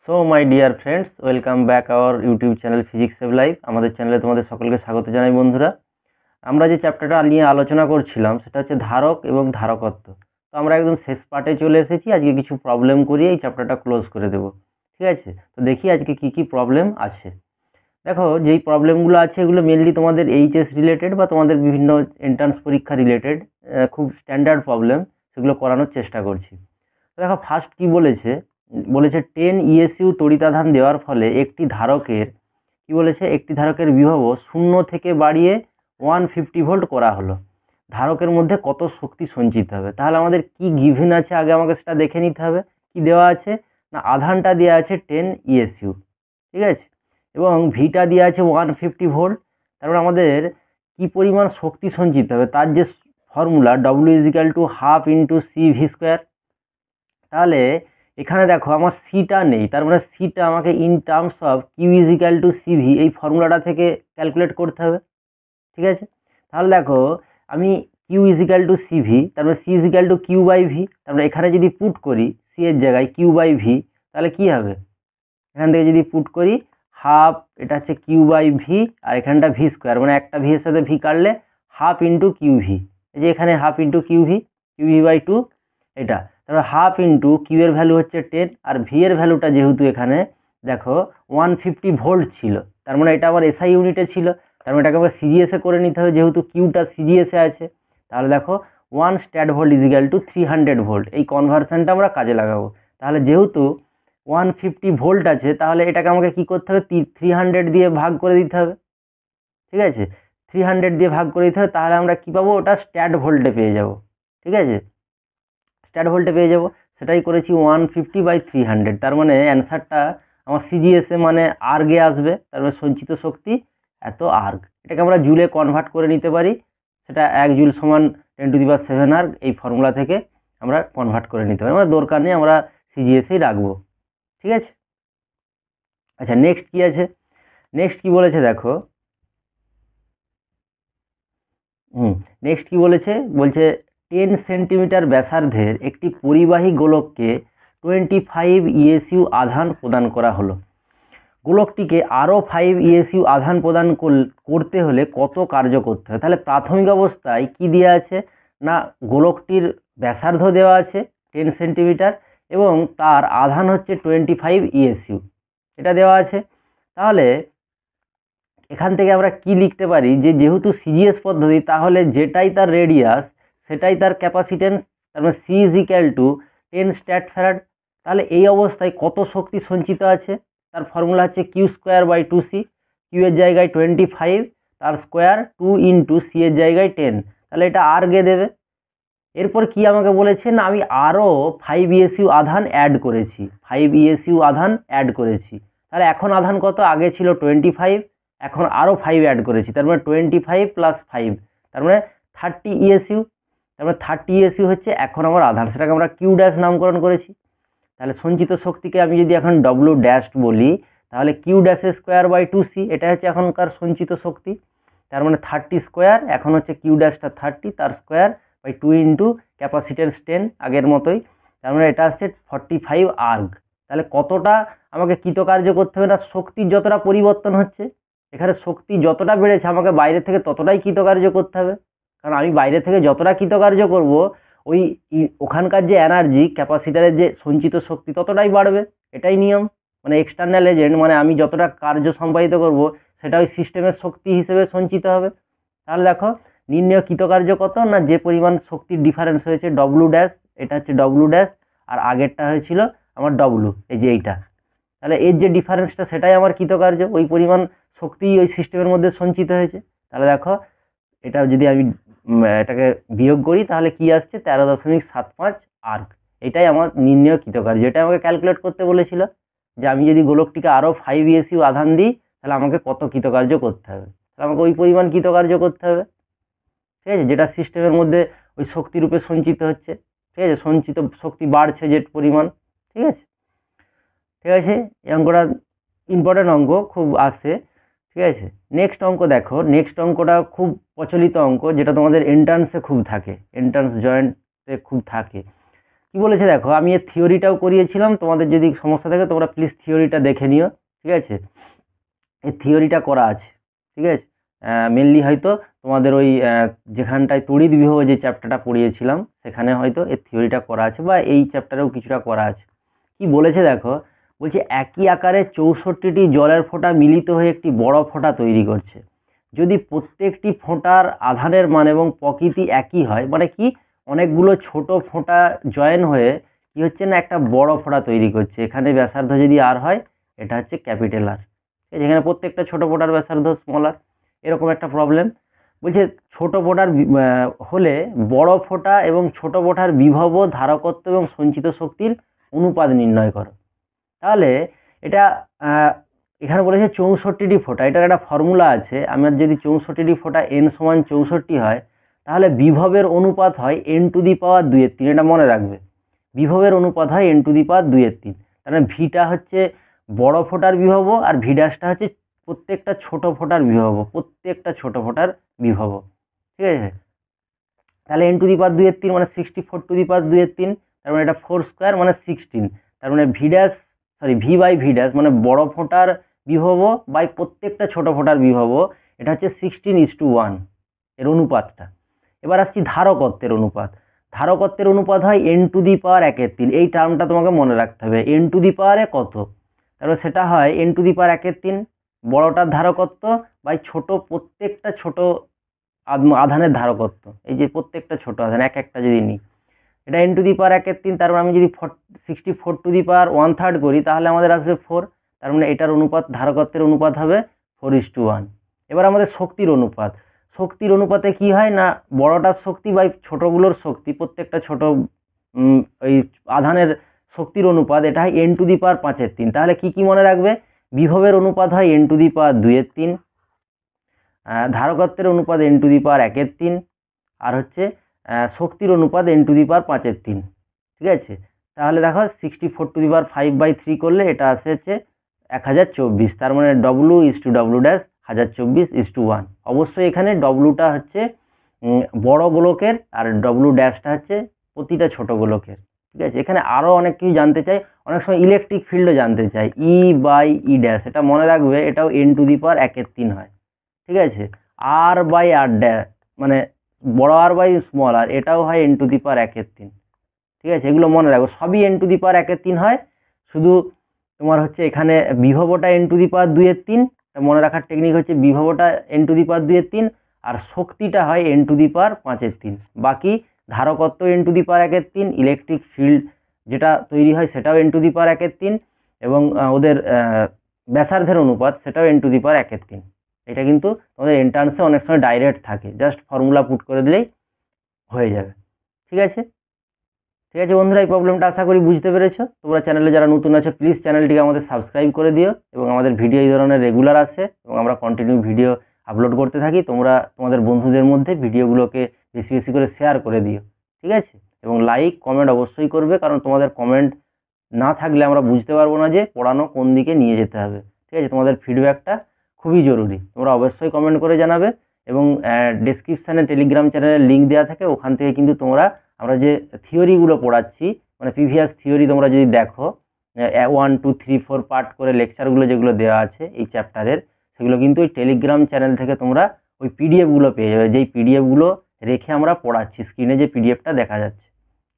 So my dear friends, welcome back our YouTube channel physics save life. আমাদের চ্যানেলে তোমাদের সকলকে স্বাগত জানাই। বন্ধুরা, আমরা যে চ্যাপ্টারটা নিয়ে আলোচনা করছিলাম সেটা হচ্ছে ধারক এবং ধারকত্ব। তো আমরা একদম শেষ পার্টে চলে এসেছি। আজকে কিছু প্রবলেম করিয়ে এই চ্যাপ্টারটা ক্লোজ করে দেবো, ঠিক আছে? তো দেখি আজকে কি কি প্রবলেম আছে। দেখো, যেই প্রবলেমগুলো আছে এগুলো মেনলি তোমাদের এইচএস রিলেটেড বা তোমাদের বিভিন্ন এন্ট্রান্স পরীক্ষা রিলেটেড, খুব স্ট্যান্ডার্ড প্রবলেম, সেগুলো করানোর চেষ্টা করছি। দেখো, ফার্স্ট কি বলেছে, 10 ইএসইউ তড়িতাধান দেওয়ার ফলে একটি ধারকের বিভব 0 থেকে বাড়িয়ে 150 ভোল্ট করা হলো। ধারকের মধ্যে কত শক্তি সঞ্চিত হবে? তাহলে আমাদের কি গিভেন আছে আগে আমাকে সেটা দেখে নিতে হবে। কি দেওয়া আছে না, আধানটা দেওয়া আছে 10 ইএসইউ, ঠিক আছে, এবং ভিটা দেওয়া আছে 150 ভোল্ট। তারপর আমাদের কি পরিমাণ শক্তি সঞ্চিত হবে তার যে formula W is equal to half into C V square. তাহলে এখানে দেখো আমার সিটা নেই, তার মানে সিটা আমাকে in terms of Q is equal to CV এই ফর্মুলাটা থেকে ক্যালকুলেট করতে হবে, ঠিক আছে? তাহলে দেখো, আমি Q is equal to CV, তারপরে C is equal to Q by V, তারপরে এখানে যদি পুট করি সি এর জায়গায় কিউ বাই ভি, তাহলে কি হবে? এখান থেকে যদি পুট করি হাফ, এটা হচ্ছে কিউ বাই ভি, আর এখানটা ভি স্কোয়ার, মানে একটা ভি এর সাথে ভি কাটলে হাফ ইন্টু কিউ ভি। এই যে এখানে half into Q V by two, এটা। তারপর হাফ ইন্টু কিউ এর ভ্যালু হচ্ছে 10, আর ভি এর ভ্যালুটা যেহেতু এখানে দেখো 150 ভোল্ট ছিল, তার মানে এটা আমার এসআই ইউনিটে ছিল, তার মানে এটাকে আমাকে সিজিএসে করে নিতে হবে, যেহেতু কিউটা সিজিএসে আছে। তাহলে দেখো 1 stat volt is equal two 300 volt, এই কনভার্সনটা আমরা কাজে লাগাবো। তাহলে যেহেতু 150 ভোল্ট আছে, তাহলে এটাকে আমাকে কি করতে হবে, 300 দিয়ে ভাগ করে দিতে হবে, ঠিক আছে? 300 দিয়ে ভাগ করে দিতে হবে, তাহলে আমরা কি পাবো, ওটা স্ট্যাট ভোল্টে পেয়ে যাব, ঠিক আছে? স্ট্যাট ভোল্টে পেয়ে যাব, সেটাই করেছি 150/300। তার মানে অ্যান্সারটা আমার সিজিএসএ মানে আর্গে আসবে, তার মানে সঞ্চিত শক্তি এত আর্গ। এটাকে আমরা জুলে কনভার্ট করে নিতে পারি, সেটা 1 জুল সমান 10⁷ আর্গ, এই ফর্মুলা থেকে আমরা কনভার্ট করে নিতে পারি। আমার দরকার নেই, আমরা সিজিএসএই রাখবো, ঠিক আছে? আচ্ছা, নেক্সট কি আছে? নেক্সট কি বলেছে দেখো, নেক্সট কি বলেছে, বলছে 10 সেন্টিমিটার ব্যাসার্ধের একটি পরিবাহী গোলককে 25 ইএসইউ আধান প্রদান করা হলো। গোলকটিকে আরও 5 ইএসইউ আধান প্রদান করতে হলে কত কার্য করতে হয়? তাহলে প্রাথমিক অবস্থায় কি দেওয়া আছে না, গোলকটির ব্যাসার্ধ দেওয়া আছে 10 সেন্টিমিটার এবং তার আধান হচ্ছে 25 ইএসইউ, এটা দেওয়া আছে। তাহলে এখান থেকে আমরা কি লিখতে পারি, যে যেহেতু সিজিএস পদ্ধতি, তাহলে যেটাই তার রেডিয়াস সেটাই তার ক্যাপাসিটেন্স, তার মানে C is equal to 10 stat farad. তাহলে এই অবস্থায় কত শক্তি সঞ্চিত আছে? তার ফর্মুলা হচ্ছে Q square by 2c, Q এর জায়গায় 25, তার স্কোয়ার 2 ইন্টু সি এর জায়গায় 10, তাহলে এটা আর্গে দেবে। এরপর কি আমাকে বলেছে না, আমি আরও 5 ইএসইউ আধান অ্যাড করেছি, 5 ইএসইউ আধান অ্যাড করেছি। তাহলে এখন আধান কত? আগে ছিল 25, এখন আরও 5 অ্যাড করেছি, তার মানে 25 + 5, তার মানে 30 ইএসইউ। তার মানে 30 ইএসইউ হচ্ছে এখন আমার আধান, সেটাকে আমরা কিউ ড্যাশ নামকরণ করেছি। তাহলে সঞ্চিত শক্তিকে আমি যদি এখন ডব্লিউ ড্যাশ বলি, তাহলে কিউ ড্যাশের স্কোয়ার বাই 2c, এটা হচ্ছে এখনকার সঞ্চিত শক্তি। তার মানে 30 স্কোয়ার, এখন হচ্ছে কিউ ড্যাশটা 30, তার স্কোয়ার বাই 2 ইন্টু ক্যাপাসিটেন্স 10 আগের মতোই, তার মানে এটা আসছে 45 আর্গ। তাহলে কতটা আমাকে কৃতকার্য করতে হবে না, শক্তির যতটা পরিবর্তন হচ্ছে, এখানে শক্তি যতটা বেড়েছে আমাকে বাইরে থেকে ততটাই কৃতকার্য করতে হবে, কারণ আমি বাইরে থেকে যতটা কৃতকার্য করব ওই ওখানকার যে এনার্জি ক্যাপাসিটারের যে সঞ্চিত শক্তি ততটাই বাড়বে, এটাই নিয়ম। মানে এক্সটার্নাল এজেন্ট, মানে আমি যতটা কার্য সম্পাদিত করব সেটা ওই সিস্টেমের শক্তি হিসেবে সঞ্চিত হবে। তাহলে দেখো, নির্ণয় কৃতকার্য কত না, যে পরিমাণ শক্তির ডিফারেন্স হয়েছে ডব্লু ড্যাশ, এটা হচ্ছে ডব্লু ড্যাশ, আর আগেরটা হয়েছিল আমার ডব্লু, এই যে এইটা। তাহলে এর যে ডিফারেন্সটা সেটাই আমার কৃতকার্য, ওই পরিমাণ শক্তি ওই সিস্টেমের মধ্যে সঞ্চিত হয়েছে। তাহলে দেখো, এটা যদি আমি এটাকে বিয়োগ করি তাহলে কি আসছে, 13.75 আর্গ। এটাই আমার নির্ণয় কৃতকার্য, এটা আমাকে ক্যালকুলেট করতে বলেছিল, যে আমি যদি গোলকটিকে আরও 5 ইএসইউ আধান দিই তাহলে আমাকে কত কৃতকার্য করতে হবে। তাহলে আমাকে ওই পরিমাণ কৃতকার্য করতে হবে, ঠিক আছে, যেটা সিস্টেমের মধ্যে ওই শক্তিরূপে সঞ্চিত হচ্ছে, ঠিক আছে, সঞ্চিত শক্তি বাড়ছে যে পরিমাণ, ঠিক আছে। ঠিক আছে, এই অঙ্কটা ইম্পর্টেন্ট অঙ্ক খুব আসে, ঠিক আছে। নেক্সট অঙ্ক দেখো, নেক্সট অঙ্কটা খুব প্রচলিত অঙ্ক, যেটা তোমাদের এন্ট্রান্সে খুব থাকে, এন্ট্রান্স জয়েন্টে খুব থাকে। কি বলেছে দেখো, আমি এর থিওরিটাও করিয়েছিলাম, তোমাদের যদি সমস্যা থাকে তোমরা প্লিজ থিওরিটা দেখে নিও, ঠিক আছে। এর থিওরিটা করা আছে, ঠিক আছে। মেনলি হয়তো তোমাদের ওই যেখানটায় তড়িৎ বিভব যে চ্যাপ্টারটা পড়িয়েছিলাম সেখানে হয়তো এর থিওরিটা করা আছে, বা এই চ্যাপ্টারেও কিছুটা করা আছে। কি বলেছে দেখো, বলছে একই আকারে 64টি জলের ফোঁটা মিলিত হয়ে একটি বড় ফোঁটা তৈরি করছে। যদি প্রত্যেকটি ফোঁটার আধানের মান এবং প্রকৃতি একই হয়, মানে কি, অনেকগুলো ছোট ফোঁটা জয়েন হয়ে কি হচ্ছে না, একটা বড় ফোঁটা তৈরি করছে। এখানে ব্যাসার্ধ যদি আর হয়, এটা হচ্ছে ক্যাপিটাল আর, যেখানে প্রত্যেকটা ছোট ফোঁটার ব্যাসার্ধ স্মল আর, এরকম একটা প্রবলেম। বলছে ছোট ফোঁটার হলে বড় ফোঁটা এবং ছোট ফোঁটার বিভব, ধারকত্ব এবং সঞ্চিত শক্তির অনুপাত নির্ণয় করো। তাহলে এটা এখানে বলেছে 64টি ফোঁটা, এটার একটা ফর্মুলা আছে। আমার যদি 64টি ফোঁটা n সমান 64 হয়, তাহলে বিভবের অনুপাত হয় n⁻²�3। এটা মনে রাখবে, বিভবের অনুপাত হয় n⁻²�3। তাহলে ভিটা হচ্ছে বড় ফোঁটার বিভব আর ভি ড্যাশটা হচ্ছে প্রত্যেকটা ছোট ফোঁটার বিভব, প্রত্যেকটা ছোট ফোঁটার বিভব, ঠিক আছে। তাহলে n⁻²�3 মানে 64⁻²3, তার মানে এটা 4² মানে 16। তার মানে ভি ড্যাশ মানে বড় ফোঁটার বিভব বাই প্রত্যেকটা ছোট ফোঁটার বিভব, এটা হচ্ছে 16:1 এর অনুপাতটা। এবার আসছি ধারকত্বের অনুপাত। ধারকত্বের অনুপাত হয় n⁻1�3। এই টার্মটা তোমাকে মনে রাখতে হবে, n⁻⁴ কত, তাহলে সেটা হয় n⁻1�3 বড়টার ধারকত্ব বাই ছোট প্রত্যেকটা ছোট আধানের ধারকত্ব। এই যে প্রত্যেকটা ছোট আধান এক একটা যদি নিই, এটা n⁻1�3। তার মানে আমি যদি 64⁻1/3 করি তাহলে আমাদের আসবে 4। তার মানে এটার অনুপাত, ধারকত্বের অনুপাত হবে 4:1। এবার আমাদের শক্তির অনুপাত। শক্তির অনুপাতে কি হয় না, বড়টার শক্তি বাই ছোটগুলোর শক্তি, প্রত্যেকটা ছোট ওই আধানের শক্তির অনুপাত, এটা হয় n⁵ তাহলে কি কি মনে রাখবে, বিভবের অনুপাত হয় n⁻²�3, ধারকত্বের অনুপাত n⁻1�3, আর হচ্ছে শক্তির অনুপাত n⁻5�3, ঠিক আছে। তাহলে দেখো 64⁵/3 করলে এটা আসে হচ্ছে 1024। তার মানে W/W' 1024:1। অবশ্যই এখানে ডব্লুটা হচ্ছে বড় গোলকের আর W' হচ্ছে প্রতিটা ছোট গোলকের, ঠিক আছে। এখানে আরও অনেক কিছু জানতে চাই, অনেক সময় ইলেকট্রিক ফিল্ডও জানতে চাই, E/E', এটা মনে রাখবে, এটাও n⁻1�3 হয়, ঠিক আছে। R/R', মানে বড় আর বাই স্মল আর, এটাও হয় n⁻1�3, ঠিক আছে। এগুলো মনে রাখবো, সবই n⁻1�3 হয়, শুধু তোমার হচ্ছে এখানে বিভবটা n⁻2�3। মনে রাখার টেকনিক হচ্ছে বিভবটা n⁻2�3 আর শক্তিটা হয় n⁻5�3। বাকি ধারকত্ব n⁻1�3, ইলেকট্রিক ফিল্ড যেটা তৈরি হয় সেটাও n⁻1�3, এবং ওদের ব্যাসার্ধের অনুপাত সেটাও n⁻1�3। এটা কিন্তু তোমাদের এন্ট্রান্সে অনেক সময় ডাইরেক্ট থাকে, জাস্ট ফর্মুলা পুট করে দিলেই হয়ে যাবে, ঠিক আছে। ঠিক আছে বন্ধুরা, এই প্রবলেমটা আশা করি বুঝতে পেরেছো। তোমরা চ্যানেলে যারা নতুন আছো প্লিজ চ্যানেলটিকে আমাদের সাবস্ক্রাইব করে দিও, এবং আমাদের ভিডিও এই ধরনের রেগুলার আসে এবং আমরা কন্টিনিউ ভিডিও আপলোড করতে থাকি। তোমরা তোমাদের বন্ধুদের মধ্যে ভিডিওগুলোকে বেশি বেশি করে শেয়ার করে দিও, ঠিক আছে। এবং লাইক কমেন্ট অবশ্যই করবে, কারণ তোমাদের কমেন্ট না থাকলে আমরা বুঝতে পারবো না যে পড়ানো কোন দিকে নিয়ে যেতে হবে, ঠিক আছে। তোমাদের ফিডব্যাকটা খুবই জরুরি, তোমরা অবশ্যই কমেন্ট করে জানাবে। এবং ডেসক্রিপশানে টেলিগ্রাম চ্যানেলের লিঙ্ক দেওয়া থাকে, ওখান থেকে কিন্তু তোমরা আমরা যে থিওরিগুলো পড়াচ্ছি, মানে প্রিভিয়াস থিওরি তোমরা যদি দেখো 1, 2, 3, 4 পার্ট করে লেকচারগুলো যেগুলো দেওয়া আছে এই চ্যাপ্টারের, সেগুলো কিন্তু ওই টেলিগ্রাম চ্যানেল থেকে তোমরা ওই পিডিএফগুলো পেয়ে যাবে, যেই পিডিএফগুলো রেখে আমরা পড়াচ্ছি। স্ক্রিনে যে পিডিএফটা দেখা যাচ্ছে,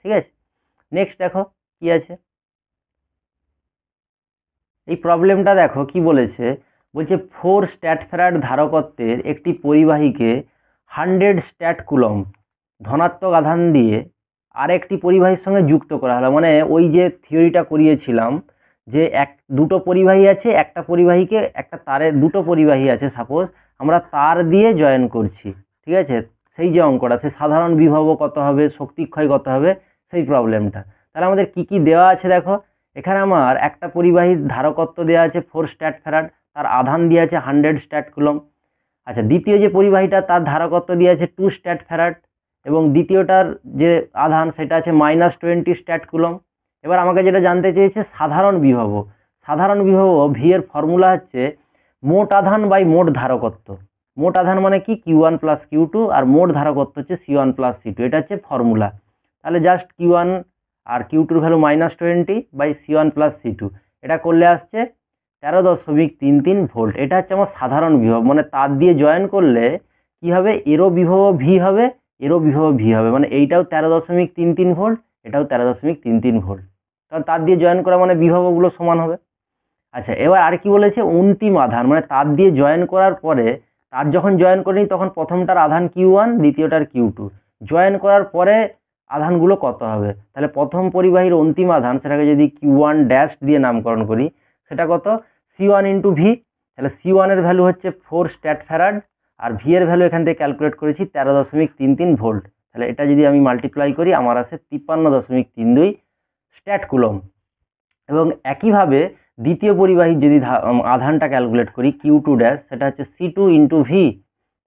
ঠিক আছে। নেক্সট দেখো কি আছে, এই প্রবলেমটা দেখো কি বলেছে। বলছে 4 স্ট্যাটফ্যারাড ধারকত্বের একটি পরিবাহীকে 100 স্ট্যাট কুলম্ব ধনাত্মক আধান দিয়ে আরেকটি পরিবাহীর সঙ্গে যুক্ত করা হলো। মানে ওই যে থিওরিটা করিয়েছিলাম যে দুটো পরিবাহী আছে, একটা পরিবাহীকে একটা তারে, দুটো পরিবাহী আছে সাপোজ, আমরা তার দিয়ে জয়েন করছি, ঠিক আছে। সেই যে অঙ্কটা, সে সাধারণ বিভব কত হবে, শক্তিক্ষয় কত হবে, সেই প্রবলেমটা। তাহলে আমাদের কি কি দেওয়া আছে দেখো, এখানে আমার একটা পরিবাহীর ধারকত্ব দেওয়া আছে 4 স্ট্যাটফ্যারাড, তার আধান দিয়ে আছে 100 স্ট্যাট কুলম্ব। আচ্ছা, দ্বিতীয় যে পরিবাহীটা তার ধারকত্ব দিয়ে আছে 2 স্ট্যাটফ্যারাড, এবং দ্বিতীয়টার যে আধান সেটা আছে -20 স্ট্যাট কুলম্ব। এবার আমাকে যেটা জানতে চেয়েছে সাধারণ বিভব। সাধারণ বিভব ভি এর ফর্মুলা হচ্ছে মোট আধান বাই মোট ধারকত্ব। মোট আধান মানে কি, Q1 + Q2, আর মোট ধারকত্ব হচ্ছে C1 + C2, এটা হচ্ছে ফর্মুলা। তাহলে জাস্ট Q1 আর কিউ2 ভ্যালু -20/C1 + C2, এটা করলে আসছে 13.33 ভোল্ট। এটা হচ্ছে আমার সাধারণ বিভব, মানে তার দিয়ে জয়েন করলে কি হবে, এরও বিভব ভি হবে, এরও বিভব ভি হবে, মানে এইটাও 13.33 ভোল্ট, এটাও 13.33 ভোল্ট, কারণ তার দিয়ে জয়েন করা মানে বিভবগুলো সমান হবে। আচ্ছা, এবার আর কি বলেছে, অন্তিম আধান, মানে তার দিয়ে জয়েন করার পরে, তার যখন জয়েন করিনি তখন প্রথমটার আধান কিউ1, দ্বিতীয়টার কিউ2, জয়েন করার পরে আধানগুলো কত হবে, তাহলে প্রথম পরিবাহীর অন্তিম আধান, সেটাকে যদি কিউ1 ড্যাশ দিয়ে নামকরণ করি, সেটা কত, C1 × V, তাহলে C1 এর ভ্যালু হচ্ছে 4 স্ট্যাট ফ্যারাড, আর ভি এর ভ্যালু এখান থেকে ক্যালকুলেট করেছি 13.33 ভোল্ট, তাহলে এটা যদি আমি মাল্টিপ্লাই করি আমার আসে 53.32 স্ট্যাট কুলম। এবং একইভাবে দ্বিতীয় পরিবাহীর যদি আধানটা ক্যালকুলেট করি কিউ2 ড্যাশ, সেটা হচ্ছে C2 × V,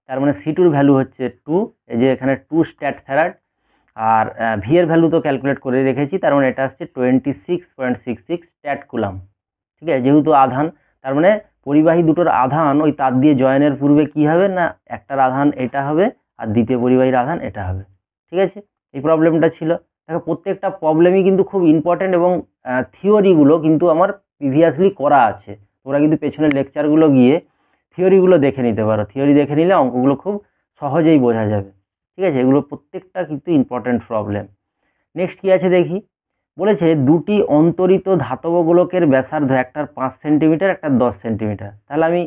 তার মানে C2 এর ভ্যালু হচ্ছে 2, এই যে এখানে 2 স্ট্যাট ফ্যারাড, আর ভি এর ভ্যালু তো ক্যালকুলেট করে রেখেছি, তার মানে এটা আসছে 26.66 স্ট্যাট কুলাম। ঠিক আছে, যেহেতু আধান, তার মানে পরিবাহী দুটোর আধান ওই তার দিয়ে জয়েনের পূর্বে কি হবে না, একটার আধান এটা হবে আর দ্বিতীয় পরিবাহীর আধান এটা হবে। ঠিক আছে, এই প্রবলেমটা ছিল। দেখো প্রত্যেকটা প্রবলেমই কিন্তু খুব ইম্পর্টেন্ট, এবং থিওরিগুলো কিন্তু আমার প্রিভিয়াসলি করা আছে, তোমরা কিন্তু পেছনের লেকচারগুলো গিয়ে থিওরিগুলো দেখে নিতে পারো, থিওরি দেখে নিলে অঙ্কগুলো খুব সহজেই বোঝা যাবে। ঠিক আছে, এগুলো প্রত্যেকটা কিন্তু ইম্পর্টেন্ট প্রবলেম। নেক্সট কি আছে দেখি, বলেছে দুটি অন্তরিত ধাতব গোলকের ব্যাসার্ধ, একটার 5 সেন্টিমিটার, একটার 10 সেন্টিমিটার। তাহলে আমি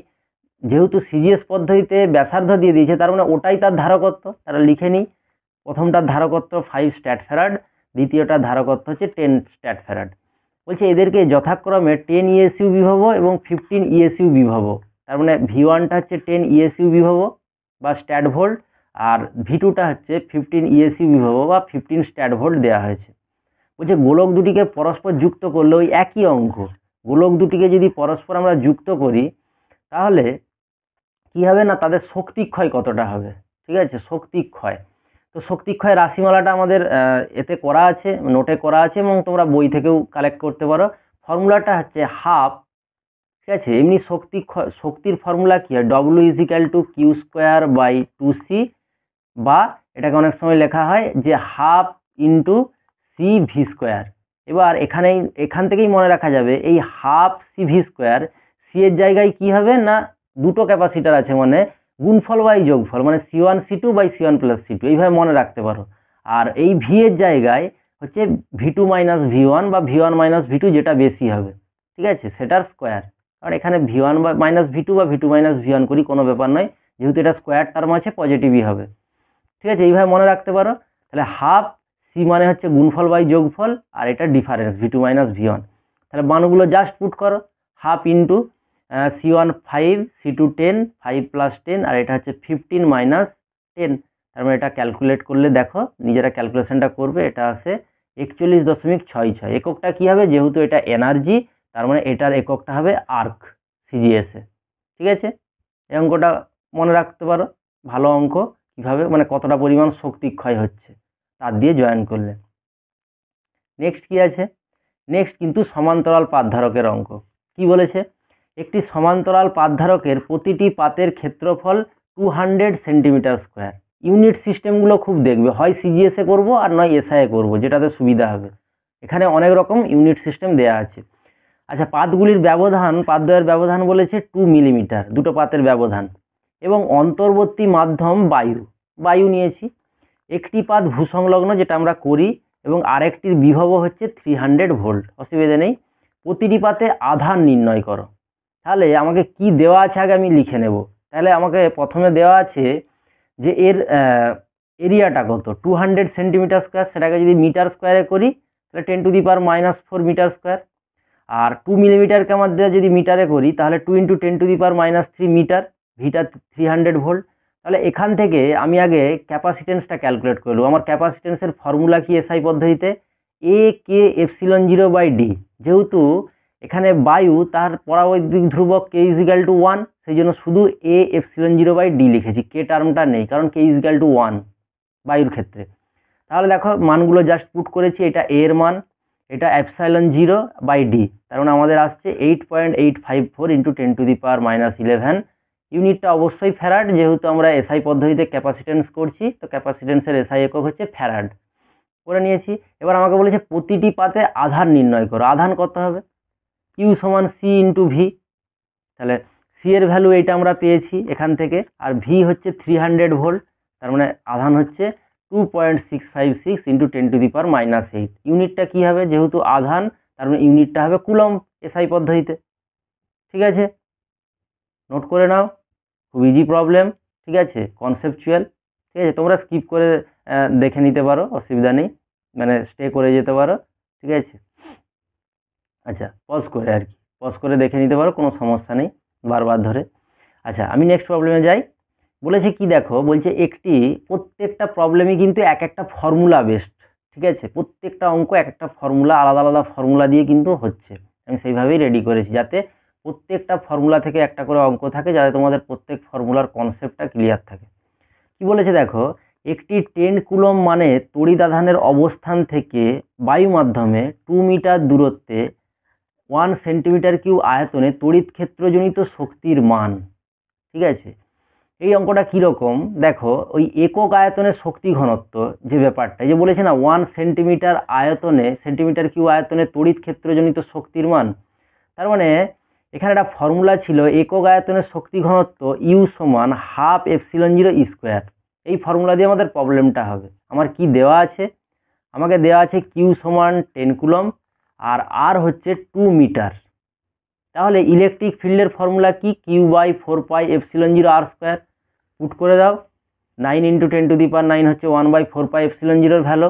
যেহেতু সিজিএস পদ্ধতিতে ব্যাসার্ধ দিয়ে দিয়েছে, তার মানে ওটাই তার ধারকত্ব, তারা লিখে নিই। প্রথমটার ধারকত্ব 5 স্ট্যাট ফ্যারাড, দ্বিতীয়টার ধারকত্ব হচ্ছে 10 স্ট্যাট ফ্যারাড। বলছে এদেরকে যথাক্রমে 10 ইএসইউ বিভব এবং 15 ইএসইউ বিভব, তার মানে V1টা হচ্ছে 10 ইএসইউ বিভব বা স্ট্যাট ভোল্ট, আর V2টা হচ্ছে 15 ইএসইউ বিভব বা 15 স্ট্যাট ভোল্ট দেওয়া হয়েছে। বলছে গোলক দুটিকে পরস্পর যুক্ত করলে ওই একই অঙ্ক, গোলক দুটিকে যদি পরস্পর আমরা যুক্ত করি তাহলে কি হবে না, তাদের শক্তিক্ষয় কতটা হবে। ঠিক আছে, শক্তিক্ষয়, তো শক্তিক্ষয় রাশিমালাটা আমাদের এতে করা আছে, নোটে করা আছে, এবং তোমরা বই থেকেও কালেক্ট করতে পারো। ফর্মুলাটা হচ্ছে হাফ। ঠিক আছে, এমনি শক্তির ফর্মুলা কি হয়, W = Q²/2C, বা এটাকে অনেক সময় লেখা হয় যে হাফ ইন্টু CV²। এবার এখান থেকেই মনে রাখা যাবে এই হাফ CV², সি এর জায়গায় কি হবে না, দুটো ক্যাপাসিটার আছে, মানে গুণফল বাই যোগফল, মানে C1C2/C1 + C2, এইভাবে মনে রাখতে পারো। আর এই ভি এর জায়গায় হচ্ছে V2 - V1 বা V1 - V2, যেটা বেশি হবে। ঠিক আছে, সেটার স্কোয়ার, আর এখানে V1 - V2 বা V2 - V1 করি, কোনো ব্যাপার নয়, যেহেতু এটা স্কোয়ার টার্ম আছে পজিটিভই হবে। ঠিক আছে, এইভাবে মনে রাখতে পারো। তাহলে হাফ, সি মানে হচ্ছে গুণফল বাই যোগফল, আর এটা ডিফারেন্স V2 - V1। তাহলে মানগুলো জাস্ট পুট করো, হাফ ইন্টু C1 5, C2 10, 5 + 10, আর এটা হচ্ছে 15 - 10। তার মানে এটা ক্যালকুলেট করলে দেখো, নিজেরা ক্যালকুলেশনটা করবে, এটা আসে 41.66। এককটা কী হবে, যেহেতু এটা এনার্জি, তার মানে এটার এককটা হবে আর্ক সিজিএসে। ঠিক আছে, এই অঙ্কটা মনে রাখতে পারো, ভালো অঙ্ক। কীভাবে মানে কতটা পরিমাণ শক্তিক্ষয় হচ্ছে তার দিয়ে জয়েন করলে। নেক্সট কি আছে, নেক্সট কিন্তু সমান্তরাল পাতধারকের অঙ্ক। কি বলেছে, একটি সমান্তরাল পাতধারকের প্রতিটি পাতের ক্ষেত্রফল 200 সেন্টিমিটার²। ইউনিট সিস্টেমগুলো খুব দেখবে, হয় সিজিএসে করব আর নয় এসআইয়ে করব, যেটাতে সুবিধা হবে। এখানে অনেক রকম ইউনিট সিস্টেম দেয়া আছে। আচ্ছা, পাতগুলির ব্যবধান, পাতদ্বয়ের ব্যবধান বলেছে 2 মিলিমিটার, দুটো পাতের ব্যবধান, এবং অন্তর্বর্তী মাধ্যম বায়ু নিয়েছি। একটি পাত ভূসংলগ্ন, যেটা আমরা করি, এবং আরেকটির বিভব হচ্ছে 300 ভোল্ট, অসুবিধা নেই। প্রতিটি পাতে আধান নির্ণয় করো। তাহলে আমাকে কি দেওয়া আছে আগে আমি লিখে নেব। তাহলে আমাকে প্রথমে দেওয়া আছে যে এর এরিয়াটা কত, 200 সেন্টিমিটার², সেটাকে যদি মিটার স্কোয়ারে করি তাহলে 10⁻⁻4 মিটার²। আর 2 মিলিমিটারকে আমাদের যদি মিটারে করি তাহলে 2 × 10⁻³ মিটার, ভিটা 300 ভোল্ট। তাহলে এখান থেকে আমি আগে ক্যাপাসিটেন্সটা ক্যালকুলেট করব। আমার ক্যাপাসিটেন্সের ফর্মুলা কি এসআই পদ্ধতিতে, AK∈0/D। যেহেতু এখানে বায়ু, তার পরাবৈদ্যুতিক ধ্রুবক K = 1, সেই জন্য শুধু A∈0/D লিখেছি, কে টার্মটা নেই, কারণ K = 1 বায়ুর ক্ষেত্রে। তাহলে দেখো মানগুলো জাস্ট পুট করেছি, এটা A এর মান, এটা ε0/D, তার মানে আমাদের আসছে 8.854 × 10⁻11। ইউনিটটা অবশ্যই ফ্যারাড, যেহেতু আমরা এসআই পদ্ধতিতে ক্যাপাসিটেন্স করছি, তো ক্যাপাসিটেন্সের এসআই একক হচ্ছে ফ্যারাড। করে নিয়েছি। এবার আমাকে বলেছে প্রতিটি পাতে আধান নির্ণয় করো। আধান কত হবে? কিউ সমান সি ইন্টু ভি। তাহলে সি এর ভ্যালু এইটা আমরা পেয়েছি এখান থেকে, আর ভি হচ্ছে 300 ভোল্ট, তার মানে আধান হচ্ছে 2.656 ইন্টু 10⁻⁻8। ইউনিটটা কী হবে? যেহেতু আধান, তার মানে ইউনিটটা হবে কুলম্ব এসআই পদ্ধতিতে। ঠিক আছে, নোট করে নাও, খুব ইজি প্রবলেম। ঠিক আছে, কনসেপচুয়াল। ঠিক আছে, তোমরা স্কিপ করে দেখে নিতে পারো, অসুবিধা নেই, মানে স্টে করে যেতে পারো। ঠিক আছে, আচ্ছা পজ করে আর কি, পজ করে দেখে নিতে পারো, কোনো সমস্যা নেই বারবার ধরে। আচ্ছা, আমি নেক্সট প্রবলেমে যাই। বলেছে কি দেখো, বলছে প্রত্যেকটা প্রবলেমই কিন্তু এক একটা ফর্মুলা বেসড। ঠিক আছে, প্রত্যেকটা অঙ্ক এক একটা ফর্মুলা, আলাদা আলাদা ফর্মুলা দিয়ে কিন্তু হচ্ছে। আমি সেইভাবেই রেডি করেছি যাতে প্রত্যেকটা ফর্মুলা থেকে একটা করে অঙ্ক থাকে, যাতে তোমাদের প্রত্যেক ফর্মুলার কনসেপ্টটা ক্লিয়ার থাকে। কি বলেছে দেখো, একটি 10 কুলম্ব মানে তড়িৎ আধানের অবস্থান থেকে বায়ু মাধ্যমে 2 মিটার দূরত্বে 1 সেন্টিমিটার কিউব আয়তনে তড়িৎ ক্ষেত্রজনিত শক্তির মান। ঠিক আছে, এই অঙ্কটা কীরকম দেখো, ওই একক আয়তনের শক্তি ঘনত্ব যে ব্যাপারটা, এই যে বলেছে না 1 সেন্টিমিটার আয়তনে, সেন্টিমিটার কিউব আয়তনে তড়িৎ ক্ষেত্রজনিত শক্তির মান, তার মানে এখানে একটা ফর্মুলা ছিল একক আয়তনের শক্তি ঘনত্ব ইউ সমান হাফ এপসিলন 0 স্কোয়ার। এই ফর্মুলা দিয়ে আমাদের প্রবলেমটা হবে। আমার কি দেওয়া আছে? আমাকে দেওয়া আছে কিউ সমান 10 কুলম্ব আর আর হচ্ছে 2 মিটার। তাহলে ইলেকট্রিক ফিল্ডের ফর্মুলা কি? Q by 4 pi epsilon 0 R square. Put করে দাও, 9 ইন্টু 10⁻9 হচ্ছে 1/4 পাই এপসিলন 0 ভ্যালু।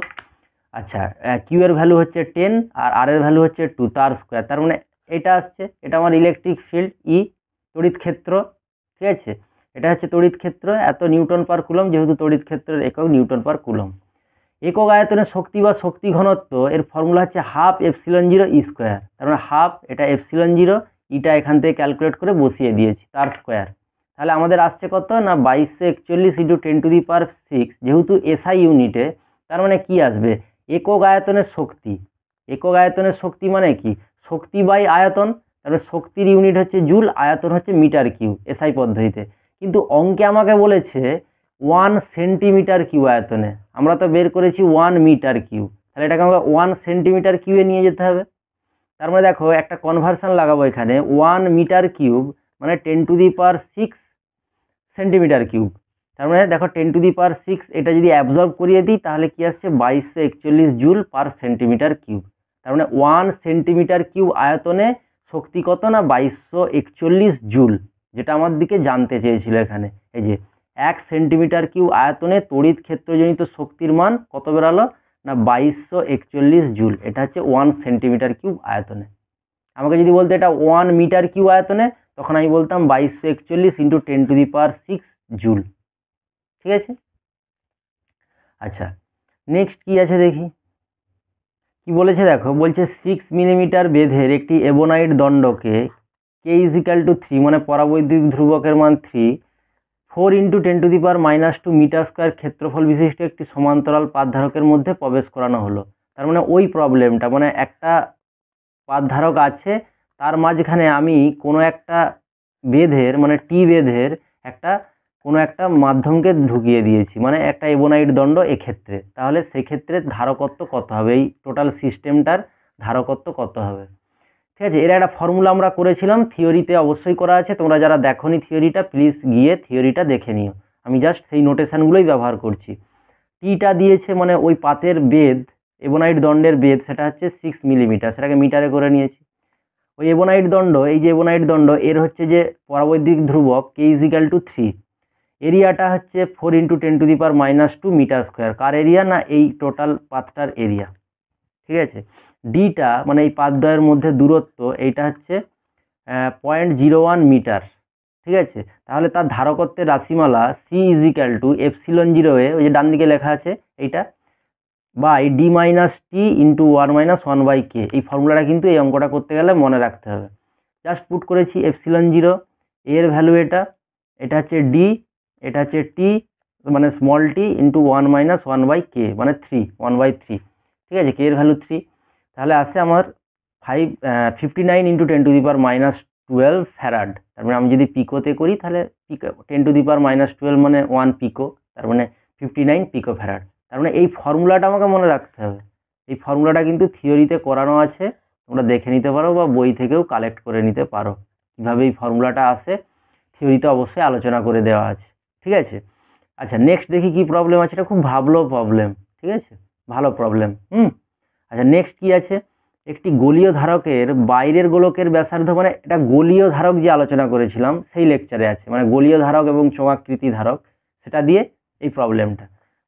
আচ্ছা, কিউ এর ভ্যালু হচ্ছে 10 আর আর এর ভ্যালু হচ্ছে 2, তার স্কোয়ার। তার মানে এটা আসছে, এটা আমার ইলেকট্রিক ফিল্ড ই, তড়িৎ ক্ষেত্র। ঠিক আছে, এটা হচ্ছে তড়িৎ ক্ষেত্র, এত নিউটন পার কুলম, যেহেতু তড়িৎ ক্ষেত্রের একক নিউটন পার কুলম। একক আয়তনের শক্তি বা শক্তি ঘনত্ব এর ফর্মুলা হচ্ছে হাফ এপসিলন 0 স্কোয়ার। তার মানে হাফ, এটা এপসিলন 0, ইটা এখান থেকে ক্যালকুলেট করে বসিয়ে দিয়েছি, তার স্কোয়ার। তাহলে আমাদের আসছে কত না 2241 ইন্টু 10⁶, যেহেতু এসআই ইউনিটে, তার মানে কি আসবে? একক আয়তনের শক্তি। একক আয়তনের শক্তি মানে কি? শক্তি বাই আয়তন। তাহলে শক্তির ইউনিট হচ্ছে জুল, আয়তন হচ্ছে মিটার কিউ এসআই পদ্ধতিতে। কিন্তু অঙ্কে আমাকে বলেছে 1 সেন্টিমিটার কিউ আয়তনে, আমরা তো বের করেছি 1 মিটার কিউ, তাহলে এটাকে আমাকে 1 সেন্টিমিটার কিউয়ে নিয়ে যেতে হবে। তার মানে দেখো একটা কনভার্সন লাগাবো এখানে, 1 মিটার কিউব মানে 10⁶ সেন্টিমিটার কিউব। তার মানে দেখো 10⁶, এটা যদি অ্যাবজর্ব করিয়ে দিই তাহলে কি আসছে? 2241 জুল পার সেন্টিমিটার কিউব। তার মানে 1 সেন্টিমিটার কিউব আয়তনে শক্তি কত না 2241 জুল, যেটা আমার দিকে জানতে চেয়েছিল এখানে। এই যে 1 সেন্টিমিটার কিউব আয়তনে তড়িৎ ক্ষেত্রজনিত শক্তির মান কত বেরালো না 2241 জুল। এটা হচ্ছে 1 সেন্টিমিটার কিউব আয়তনে। আমাকে যদি বলতে এটা 1 মিটার কিউব আয়তনে, তখন আমি বলতাম 2241 ইন্টু 10⁶ জুল। ঠিক আছে, আচ্ছা নেক্সট কি আছে দেখি। কি বলেছে দেখো, বলছে 6 মিলিমিটার বেধের একটি এবনাইট দণ্ডকে কে = 3 মানে পরাবৈদ্যুতিক ধ্রুবকের মান 3, 4 ইন্টু 10⁻⁻2 মিটার স্কোয়ার ক্ষেত্রফল বিশিষ্ট একটি সমান্তরাল পাতধারকের মধ্যে প্রবেশ করানো হলো। তার মানে ওই প্রবলেমটা, মানে একটা পাতধারক আছে, তার মাঝখানে আমি কোনো একটা বেধের, মানে টি বেধের কোনো একটা মাধ্যমকে ঢুকিয়ে দিয়েছি, মানে একটা এবনাইট দণ্ড এক্ষেত্রে। তাহলে সেক্ষেত্রে ধারকত্ব কত হবে? এই টোটাল সিস্টেমটার ধারকত্ব কত হবে? ঠিক আছে, এর একটা ফর্মুলা আমরা করেছিলাম, থিওরিতে অবশ্যই করা আছে। তোমরা যারা দেখোনি থিওরিটা, প্লিজ গিয়ে থিওরিটা দেখে নিও। আমি জাস্ট সেই নোটেশানগুলোই ব্যবহার করছি। টিটা দিয়েছে মানে ওই পাতের বেধ, এবনাইট দণ্ডের বেধ, সেটা হচ্ছে 6 মিলিমিটার, সেটাকে মিটারে করে নিয়েছি। ওই এবনাইট দণ্ড, এই যে এবনাইট দণ্ড, এর হচ্ছে যে পরাবৈদ্যুতিক ধ্রুবক কে = 3, এরিয়াটা হচ্ছে 4 ইন্টু 10⁻⁻2 মিটার স্কোয়ার। কার এরিয়া না এই টোটাল পাতটার এরিয়া। ঠিক আছে, ডিটা মানে এই পাতদ্বয়ের মধ্যে দূরত্ব, এইটা হচ্ছে 0.01 মিটার। ঠিক আছে, তাহলে তার ধারকত্বের রাশিমালা সি = এপসিলন 0 এ, ওই যে ডান দিকে লেখা আছে এইটা, by D minus T into 1-1/k। এই ফর্মুলাটা কিন্তু এই অঙ্কটা করতে গেলে মনে রাখতে হবে। জাস্ট পুট করেছি এপসিলন 0, এর ভ্যালু এটা হচ্ছে ডি, এটা হচ্ছে টি মানে স্মল টি ইন্টু 1-1/k মানে 1/3। ঠিক আছে, কে এর ভ্যালু 3, তাহলে আসছে আমার 59 ইন্টু 10⁻12 ফ্যারাড। তার মানে আমি যদি পিকোতে করি তাহলে 10⁻12 মানে 1 পিকো, তার মানে 59 পিকো ফ্যারাড। তার মানে এই ফর্মুলাটা আমাকে মনে রাখতে হবে। এই ফর্মুলাটা কিন্তু থিওরিতে করানো আছে, তোমরা দেখে নিতে পারো বা বই থেকেও কালেক্ট করে নিতে পারো। কীভাবে এই ফর্মুলাটা আসে থিওরিতে অবশ্যই আলোচনা করে দেওয়া আছে, ঠিক আছে। আচ্ছা নেক্সট দেখি কি প্রবলেম আছে, এটা খুব ভালো প্রবলেম, ঠিক আছে, ভালো প্রবলেম। আচ্ছা নেক্সট কি আছে, একটি গোলীয় ধারকের বাইরের গোলকের ব্যাসার্ধ, মানে এটা গোলীয় ধারক যে আলোচনা করেছিলাম সেই লেকচারে আছে, মানে গোলীয় ধারক এবং চোঙাকৃতি ধারক, সেটা দিয়ে এই প্রবলেমটা।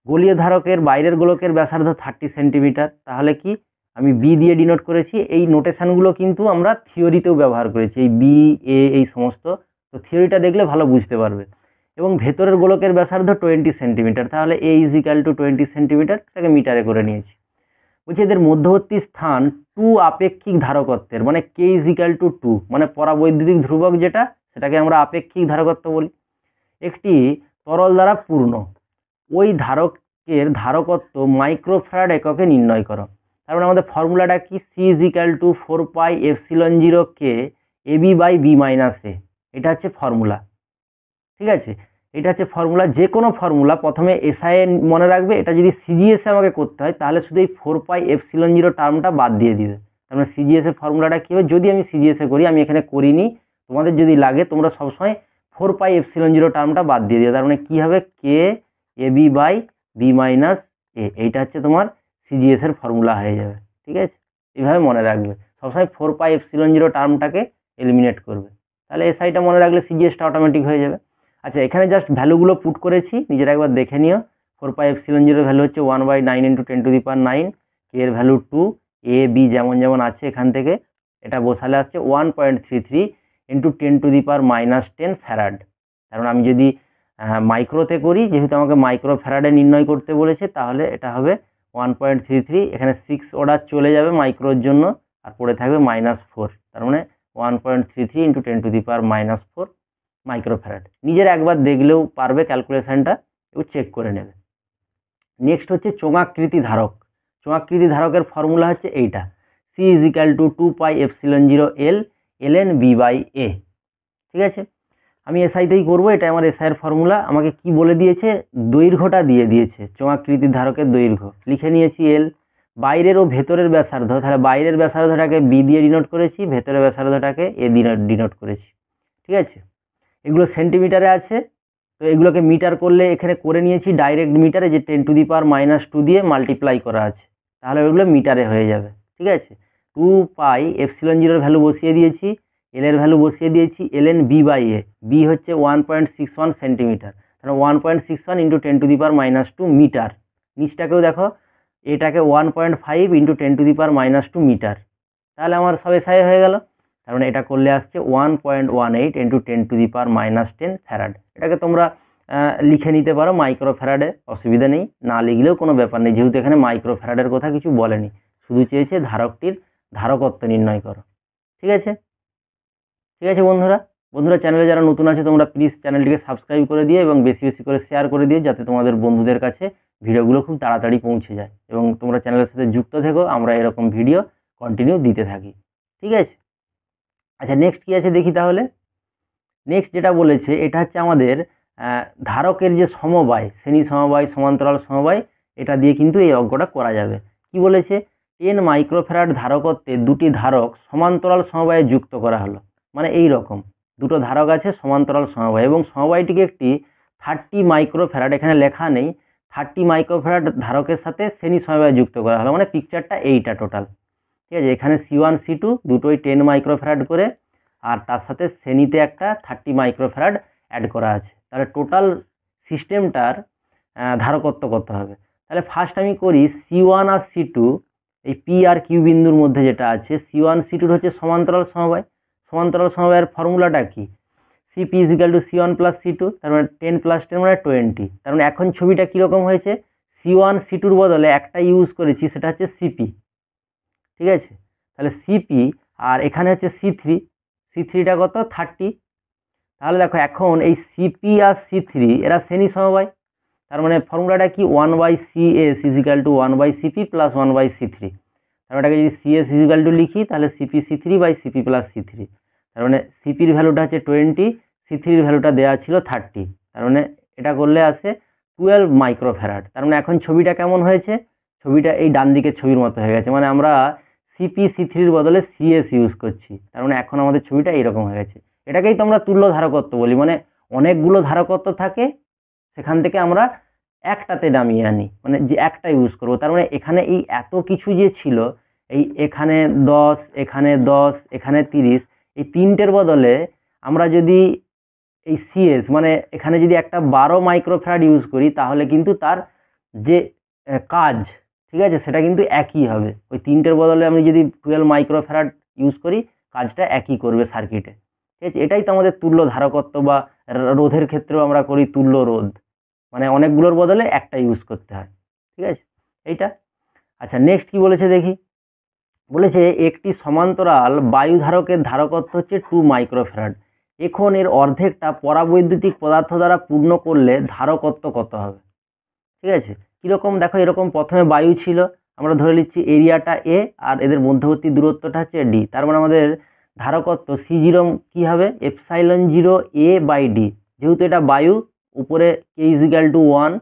গোলীয় ধারকের বাইরের গোলকের ব্যাসার্ধ 30 সেন্টিমিটার, তাহলে কি আমি বি দিয়ে ডিনোট করেছি। এই নোটেশনগুলো কিন্তু আমরা থিওরিতেও ব্যবহার করেছি, এই বি এ এই সমস্ত, তো থিওরিটা দেখলে ভালো বুঝতে পারবে। এবং ভেতরের গোলকের ব্যাসার্ধ 20 সেন্টিমিটার, তাহলে এ ইজ ইকাল টু 20 সেন্টিমিটার, সেটাকে মিটারে করে নিয়েছি। বলছি এদের মধ্যবর্তী স্থান 2 আপেক্ষিক ধারকত্বের, মানে কে ইজ ইকাল টু 2, মানে পরাবৈদ্যুতিক ধ্রুবক যেটা, সেটাকে আমরা আপেক্ষিক ধারকত্ব বলি। একটি তরল দ্বারা পূর্ণ, ওই ধারকের ধারকত্ব মাইক্রোফ্যারাড এককে নির্ণয় করো। তার মানে আমাদের ফর্মুলাটা কি, C is equal to 4 pi epsilon 0 K AB by B minus A, এটা হচ্ছে ফর্মুলা, ঠিক আছে। এটা হচ্ছে ফর্মুলা, যে কোনো ফর্মুলা প্রথমে এসআই মনে রাখবে, এটা যদি সিজিএসে আমাকে করতে হয় তাহলে শুধু এই 4 পাই এপসিলন 0 টার্মটা বাদ দিয়ে দিবে। তার মানে সিজিএস এর ফর্মুলাটা কী হবে, যদি আমি সিজিএসে করি, আমি এখানে করিনি, তোমাদের যদি লাগে তোমরা সবসময় 4 পাই এপসিলন 0 টার্মটা বাদ দিয়ে দিও। তার মানে কী হবে, কে এবি বাই বি মাইনাস এ, এইটা হচ্ছে তোমার সিজিএস এর ফর্মুলা হয়ে যাবে, ঠিক আছে। এইভাবে মনে রাখবে, সবসময় 4 পাই এপসিলন 0 টার্মটাকে এলিমিনেট করবে, তাহলে এসআইটা মনে রাখলে সিজিএসটা অটোমেটিক হয়ে যাবে। আচ্ছা এখানে জাস্ট ভ্যালুগুলো পুট করেছি, নিজেরা একবার দেখে নিও। 4 পাই এপসিলন 0 ভ্যালু হচ্ছে 1/9 × 10⁹, কে এর ভ্যালু 2, এ বি যেমন যেমন আছে এখান থেকে এটা বসালে আসছে 1.33 × 10⁻10 ফ্যারাড। কারণ আমি যদি মাইক্রোতে করি, যেহেতু আমাকে মাইক্রো ফ্যারাডে নির্ণয় করতে বলেছে, তাহলে এটা হবে 1.33, এখানে 6 অর্ডার চলে যাবে মাইক্রোর জন্য, আর পড়ে থাকবে -4, তার মানে 1.33 × 10⁻4 মাইক্রোফ্যারাড। নিজের একবার দেখলেও পারবে ক্যালকুলেশনটা, একটু চেক করে নেবে। নেক্সট হচ্ছে চোঙাকৃতি ধারক। চোঙাকৃতি ধারকের ফর্মুলা হচ্ছে এইটা, C is equal to 2 pi epsilon 0 L ln B by A, ঠিক আছে। আমি এসআইতেই করবো, এটা আমার এসআইয়ের ফর্মুলা। আমাকে কি বলে দিয়েছে, দৈর্ঘ্যটা দিয়ে দিয়েছে, চোঙাকৃতি ধারকের দৈর্ঘ্য লিখে নিয়েছি এল, বাইরের ও ভেতরের ব্যাসার্ধ, তাহলে বাইরের ব্যাসার্ধটাকে বি দিয়ে ডিনোট করেছি, ভেতরের ব্যাসার্ধটাকে এ দিয়ে ডিনোট করেছি, ঠিক আছে। এগুলো সেন্টিমিটারে আছে, তো এগুলোকে মিটার করলে এখানে করে নিয়েছি ডাইরেক্ট মিটারে, যে 10⁻² দিয়ে মাল্টিপ্লাই করা আছে, তাহলে ওইগুলো মিটারে হয়ে যাবে, ঠিক আছে। 2 পাই এপসিলন 0 ভ্যালু বসিয়ে দিয়েছি, এল এর ভ্যালু বসিয়ে দিয়েছি ln B by A, B হচ্ছে 1.61 সেন্টিমিটার, তাহলে 1.61 × 10⁻² মিটার। নিচটাকেও দেখো, এটাকে 1.5 × 10⁻² মিটার, তাহলে আমার সব এসআই হয়ে গেল। তার মানে এটা করলে আসছে 1.18 × 10⁻10 ফ্যারাড। এটাকে তোমরা লিখে নিতে পারো মাইক্রো ফ্যারাডে, অসুবিধা নেই, না লিখলেও কোনো ব্যাপার নেই, যেহেতু এখানে মাইক্রো ফ্যারাডের কথা কিছু বলেনি, শুধু চেয়েছে ধারকটির ধারকত্ব নির্ণয় করো, ঠিক আছে। ঠিক আছে বন্ধুরা, চ্যানেলে যারা নতুন আছে তোমরা প্লিজ চ্যানেলটিকে সাবস্ক্রাইব করে দিয়ে এবং বেশি বেশি করে শেয়ার করে দিয়ে, যাতে তোমাদের বন্ধুদের কাছে ভিডিওগুলো খুব তাড়াতাড়ি পৌঁছে যায় এবং তোমরা চ্যানেলের সাথে যুক্ত থেকো, আমরা এরকম ভিডিও কন্টিনিউ দিতে থাকি, ঠিক আছে। আচ্ছা নেক্সট কী আছে দেখি তাহলে। নেক্সট যেটা বলেছে, এটা হচ্ছে আমাদের ধারকের যে সমবায়, শ্রেণী সমবায়, সমান্তরাল সমবায়, এটা দিয়ে কিন্তু এই অঙ্কটা করা যাবে। কি বলেছে, 10 মাইক্রোফ্যারাড ধারকত্বে দুটি ধারক সমান্তরাল সমবায়ে যুক্ত করা হলো, মানে এই রকম দুটো ধারক আছে সমান্তরাল সমবায়, এবং সমবায়টিকে একটি 30 মাইক্রোফ্যারাড, এখানে লেখা নেই, 30 মাইক্রোফ্যারাড ধারকের সাথে শ্রেণী সমবায়ে যুক্ত করা হলো, মানে পিকচারটা এইটা টোটাল, ঠিক আছে। এখানে C1 C2 দুটোই 10 মাইক্রোফ্যারাড করে, আর তার সাথে শ্রেণীতে একটা 30 মাইক্রোফ্যারাড অ্যাড করা আছে, তাহলে টোটাল সিস্টেমটার ধারকত্ব কত হবে। তাহলে ফার্স্ট আমি করি C1 আর C2, এই P আর Q বিন্দুর মধ্যে যেটা আছে, C1 C2 হচ্ছে সমান্তরাল সমবায়। সমান্তরাল সমবায়ের ফর্মুলাটা কি, CP = C1 + C2, তার মানে 10 + 10 মানে 20। তার মানে এখন ছবিটা কীরকম হয়েছে, C1 C2র বদলে একটা ইউজ করেছি, সেটা হচ্ছে CP, ঠিক আছে। তাহলে CP, আর এখানে হচ্ছে C3টা কত 30। তাহলে দেখো এখন এই CP আর C3 এরা শ্রেণী সমবায়, তার মানে ফর্মুলাটা কি, 1/CS = 1/CP + 1/C3। তার এটাকে যদি CS = লিখি, তাহলে CP/C3/CP + C3, তার মানে CPর ভ্যালুটা হচ্ছে 20, C3র ভ্যালুটা দেওয়া ছিল 30, তার মানে এটা করলে আসে 12 মাইক্রোফ্যারাড। তার মানে এখন ছবিটা কেমন হয়েছে, ছবিটা এই ডান দিকের ছবির মতো হয়ে গেছে, মানে আমরা CpC3 বদলে CS ইউজ করছি, তার মানে এখন আমাদের ছবিটা এইরকম হয়ে গেছে। এটাকেই তো আমরা তুল্য ধারকত্ব বলি, মানে অনেকগুলো ধারকত্ব থাকে, সেখান থেকে আমরা একটাতে নামিয়ে আনি, মানে যে একটা ইউজ করবো। তার মানে এখানে এই এত কিছু যে ছিল, এই এখানে 10, এখানে 10, এখানে 30, এই তিনটের বদলে আমরা যদি এই CS মানে এখানে যদি একটা 12 মাইক্রোফ্যারাড ইউজ করি, তাহলে কিন্তু তার যে কাজ, ঠিক আছে, সেটা কিন্তু একই হবে। ওই তিনটের বদলে আমি যদি 12 মাইক্রোফ্যারাড ইউজ করি, কাজটা একই করবে সার্কিটে, ঠিক আছে। এটাই তো আমাদের তুল্য ধারকত্ব, বা রোধের ক্ষেত্রেও আমরা করি তুল্য রোধ, মানে অনেকগুলোর বদলে একটা ইউজ করতে হয়, ঠিক আছে এইটা। আচ্ছা, নেক্সট কি বলেছে দেখি। বলেছে একটি সমান্তরাল বায়ু ধারকের ধারকত্ব হচ্ছে 2 মাইক্রোফ্যারাড, এখন এর অর্ধেকটা পরাবৈদ্যুতিক পদার্থ দ্বারা পূর্ণ করলে ধারকত্ব কত হবে, ঠিক আছে। কীরকম দেখো, এরকম প্রথমে বায়ু ছিল, আমরা ধরে নিচ্ছি এরিয়াটা A আর এদের মধ্যবর্তী দূরত্বটা হচ্ছে D, তার মানে আমাদের ধারকত্ব C0 কী হবে, ε0A/D, যেহেতু এটা বায়ু, উপরে K=1,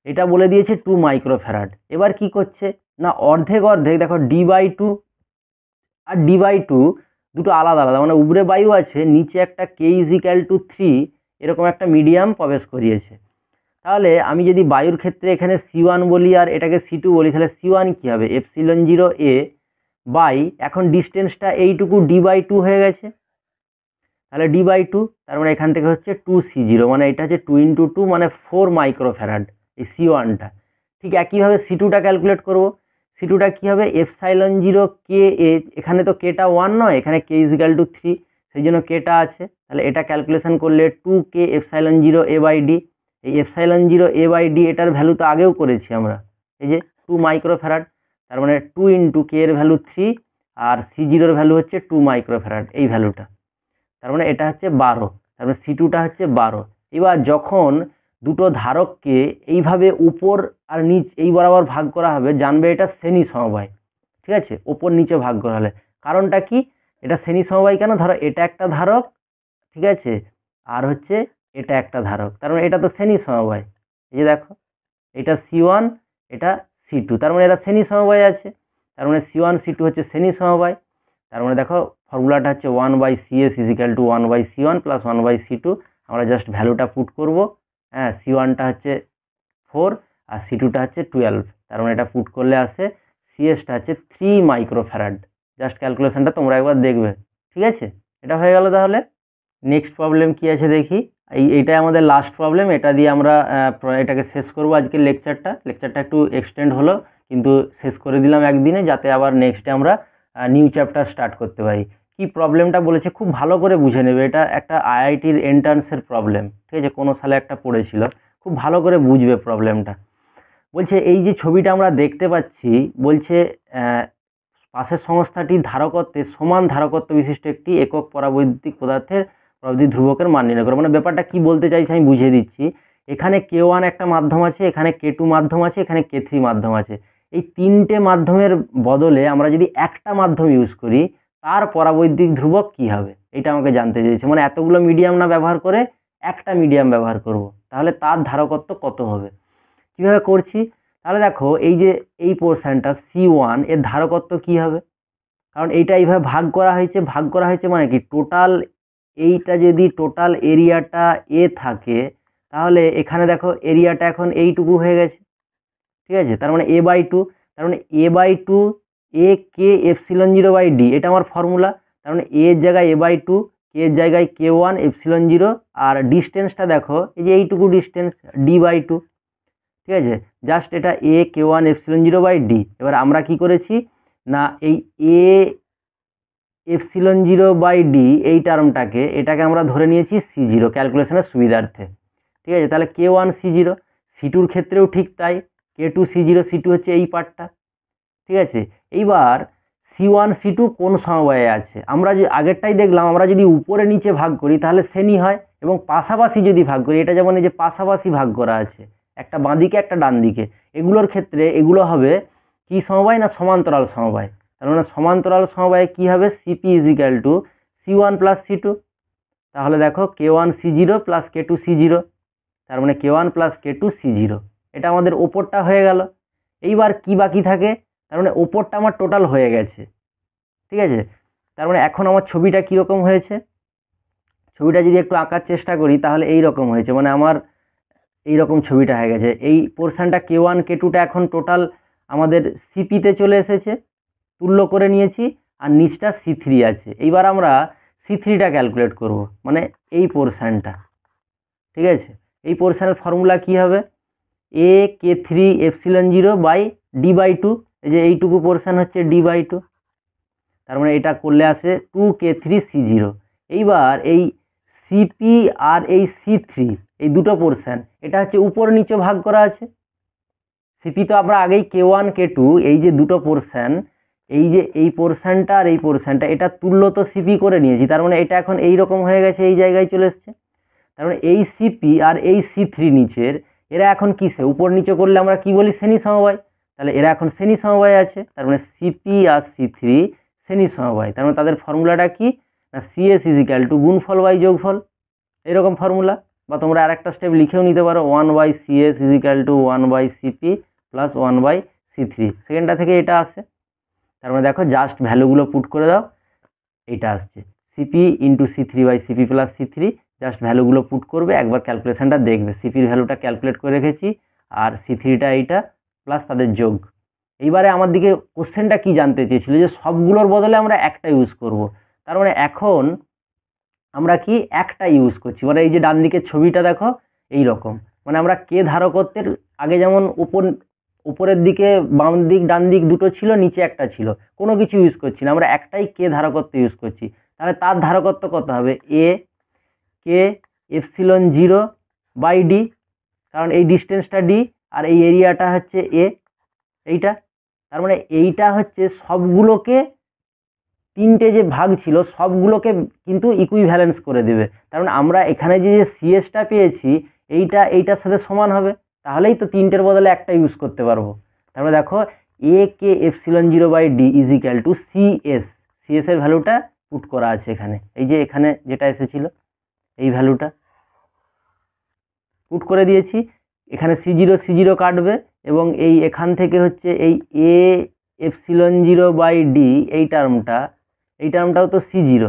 এটা বলে দিয়েছে 2 মাইক্রোফ্যারাড। এবার কি করছে না, অর্ধেক অর্ধেক দেখো D/2 আর D/2 দুটো আলাদা আলাদা, মানে উপরে বায়ু আছে, নিচে একটা K=3 এরকম একটা মিডিয়াম প্রবেশ করিয়েছে। তাহলে আমি যদি বায়ুর ক্ষেত্রে এখানে C1 বলি আর এটাকে C2 বলি, তাহলে C1 কী হবে, ε0A বাই, এখন ডিস্টেন্সটা এইটুকু D/2 হয়ে গেছে, তাহলে D/2, তার মানে এখান থেকে হচ্ছে 2C0, মানে এটা হচ্ছে 2 × 2 মানে 4 মাইক্রোফ্যারাড এই C1টা। ঠিক একইভাবে C2টা ক্যালকুলেট করব, C2টা কী হবে, ε0KA, এখানে তো Kটা 1 নয়, এখানে K=3, সেই জন্য Kটা আছে, তাহলে এটা ক্যালকুলেশন করলে 2K ε0A/D, এই ε0A/D এটার ভ্যালু তো আগেও করেছি আমরা, এই যে 2 মাইক্রোফ্যারাড, তার মানে 2 × K এর ভ্যালু 3 আর C0 এর ভ্যালু হচ্ছে 2 মাইক্রোফ্যারাড, এই ভ্যালুটা, তার মানে এটা হচ্ছে 12, তার মানে C2টা হচ্ছে 12। এবার যখন দুটো ধারককে এইভাবে উপর আর নিচ এই বরাবর ভাগ করা হবে, জানবে এটা শ্রেণী সমবায়, ঠিক আছে, ওপর নিচে ভাগ করা হলে। কারণটা কি, এটা শ্রেণী সমবায় কেন, ধরো এটা একটা ধারক, ঠিক আছে, আর হচ্ছে এটা একটা ধারক, তার মানে এটা তো শ্রেণী সমবায়, এই যে দেখো এটা C1, এটা C2, তার মানে এরা শ্রেণী সমবায় আছে, তার মানে C1 C2 হচ্ছে শ্রেণী সমবায়। তার মানে দেখো ফর্মুলাটা হচ্ছে 1/CS = 1/C1 + 1/C2, আমরা জাস্ট ভ্যালুটা পুট করব, হ্যাঁ, C1টা হচ্ছে 4 আর C2টা হচ্ছে 12, তার মানে এটা পুট করলে আসে CSটা হচ্ছে 3 মাইক্রোফ্যারাড। জাস্ট ক্যালকুলেশনটা তোমরা একবার দেখবে, ঠিক আছে, এটা হয়ে গেল। তাহলে নেক্সট প্রবলেম কি আছে দেখি, এইটাই আমাদের লাস্ট প্রবলেম, এটা দিয়ে আমরা এটাকে শেষ করব আজকের লেকচারটা একটু এক্সটেন্ড হলো, কিন্তু শেষ করে দিলাম একদিনে, যাতে আবার নেক্সটে আমরা নিউ চ্যাপ্টার স্টার্ট করতে পারি। কি প্রবলেমটা বলেছে খুব ভালো করে বুঝে নেবে, এটা একটা IITর এন্ট্রান্সের প্রবলেম, ঠিক আছে, কোনো সালে একটা পড়েছিল, খুব ভালো করে বুঝবে প্রবলেমটা। বলছে এই যে ছবিটা আমরা দেখতে পাচ্ছি, বলছে পাশের সংস্থাটি ধারকত্বের সমান ধারকত্ব বিশিষ্ট একটি একক পরাবৈদ্যুতিক পদার্থের পরাবৈদ্যুতিক ধ্রুবকের মান নির্ণয় করো। মানে ব্যাপারটা কি বলতে চাইছে আমি বুঝিয়ে দিচ্ছি। এখানে K1 একটা মাধ্যম আছে, এখানে K2 মাধ্যম আছে, এখানে K3 মাধ্যম আছে। এই তিনটে মাধ্যমের বদলে আমরা যদি একটা মাধ্যম ইউজ করি, তার পরাবৈদ্যুতিক ধ্রুবক কি হবে, এটা আমাকে জানতে চেয়েছে। মানে এতগুলো মিডিয়াম না ব্যবহার করে একটা মিডিয়াম ব্যবহার করব, তাহলে তার ধারকত্ব কত হবে। কীভাবে করছি, তাহলে দেখো এই যে এই পোর্শনটা C1 এর ধারকত্ব কি হবে, কারণ এইটা এইভাবে ভাগ করা হয়েছে মানে কি, টোটাল এইটা যদি টোটাল এরিয়াটা A থাকে, তাহলে এখানে দেখো এরিয়াটা এখন এইটুকু হয়ে গেছে, ঠিক আছে, তার মানে A/2, তার মানে A/2 AK ε0/D, এটা আমার ফর্মুলা। তার মানে A এর জায়গায় A/2, K এর জায়গায় K1 ε0, আর ডিস্টেন্সটা দেখো এই যে এইটুকু ডিস্টেন্স D/2, ঠিক আছে, জাস্ট এটা K1 ε0/D। এবার আমরা কি করেছি না, এই A ε0/D এই টার্মটাকে, এটাকে আমরা ধরে নিয়েছি C0 ক্যালকুলেশনের সুবিধার্থে, ঠিক আছে। তাহলে K1 C0, C2র ক্ষেত্রেও ঠিক তাই, K2 C0, C2 হচ্ছে এই পার্টটা, ঠিক আছে। এইবার C1 C2 কোন সমবায়ে আছে, আমরা যে আগেরটাই দেখলাম, আমরা যদি উপরে নিচে ভাগ করি তাহলে শ্রেণী হয়, এবং পাশাপাশি যদি ভাগ করি, এটা যেমন এই যে পাশাপাশি ভাগ করা আছে, একটা বাঁ দিকে একটা ডান দিকে, এগুলোর ক্ষেত্রে এগুলো হবে কি সমবায় না সমান্তরাল সমবায়। তার মানে সমান্তরাল সমবায়ে কি হবে, CP = C1 + C2, তাহলে দেখো K1 C0 + K2 C0, তার মানে K1 প্লাস K2 C0। এটা আমাদের ওপরটা হয়ে গেল। এইবার কি বাকি থাকে, তার মানে ওপরটা আমার টোটাল হয়ে গেছে, ঠিক আছে। তার মানে এখন আমার ছবিটা কীরকম হয়েছে, ছবিটা যদি একটু আঁকার চেষ্টা করি তাহলে এই রকম হয়েছে, মানে আমার এই রকম ছবিটা হয়ে গেছে। এই পোর্শনটা K1 K2টা এখন টোটাল আমাদের সিপিতে চলে এসেছে, তুল্য করে নিয়েছি, আর নিচটা C3 আছে। এইবার আমরা C3টা ক্যালকুলেট করব, মানে এই পোর্শনটা, ঠিক আছে। এই পোর্শনের ফর্মুলা কি হবে, AK3ε0/d/2, এই যে এইটুকু পোর্শন হচ্ছে d/2, তার মানে এটা করলে আসে 2K3C0। এইবার এই সিপি আর এই C3 এই দুটো পোর্শন, এটা হচ্ছে উপর নিচে ভাগ করা আছে। সিপি তো আমরা আগেই K1 K2 এই যে দুটো পোর্শন, এই যে এই পোর্শনটা আর এই পোর্শনটা, এটা তুল্য তো সিপি করে নিয়েছি, তার মানে এটা এখন এই রকম হয়ে গেছে, এই জায়গায় চলে এসছে। তার মানে এই সিপি আর এই C3 নিচের, এরা এখন কিসে, উপর নিচে করলে আমরা কি বলি, শ্রেণী সমবায়। তাহলে এরা এখন শ্রেণী সমবায় আছে, তার মানে সিপি আর C3 শ্রেণী সমবায়। তার মানে তাদের ফর্মুলাটা কি না, CS = গুণফল বাই যোগফল, এরকম ফর্মুলা। বা তোমরা আরেকটা স্টেপ লিখেও নিতে পারো, 1/CS = 1/CP প্লাস 1/C3, সেকেন্ডটা থেকে এটা আসে। তার মানে দেখো জাস্ট ভ্যালুগুলো পুট করে দাও, এটা আসছে CP × C3/CP plus C3, just ভ্যালুগুলো পুট করবে, একবার ক্যালকুলেশনটা দেখবে। সিপির ভ্যালুটা ক্যালকুলেট করে রেখেছি, আর C3টা এইটা প্লাস তাদের যোগ। এইবারে আমার দিকে কোশ্চেনটা কি জানতে চেয়েছিল, যে সবগুলোর বদলে আমরা একটা ইউজ করব। তার মানে এখন আমরা কি একটা ইউজ করছি, মানে এই যে ডান দিকের ছবিটা দেখো এই রকম, মানে আমরা কে ধারকত্বের আগে যেমন উপরের দিকে বাম দিক ডান দিক দুটো ছিল, নিচে একটা ছিল, কোনো কিছু ইউজ করছি না, আমরা একটাই কে ধারকত্ব ইউজ করছি। তাহলে তার ধারকত্ব কত হবে, AK0/d, কারণ এই ডিস্টেন্সটা d আর এই এরিয়াটা হচ্ছে a, এইটা। তার মানে এইটা হচ্ছে সবগুলোকে, তিনটে যে ভাগ ছিল সবগুলোকে কিন্তু ইকুইভ্যালেন্স করে দেবে। তার মানে আমরা এখানে যে সিএসটা পেয়েছি, এইটার সাথে সমান হবে, তাহলেই তো তিনটের বদলে একটা ইউজ করতে পারবো। তার মানে দেখো AK0/d = CS এর ভ্যালুটা পুট করা আছে এখানে, এই যে এখানে যেটা এসেছিল এই ভ্যালুটা পুট করে দিয়েছি। এখানে C0 কাটবে, এবং এই এখান থেকে হচ্ছে এই A0/d এই টার্মটাও তো C0,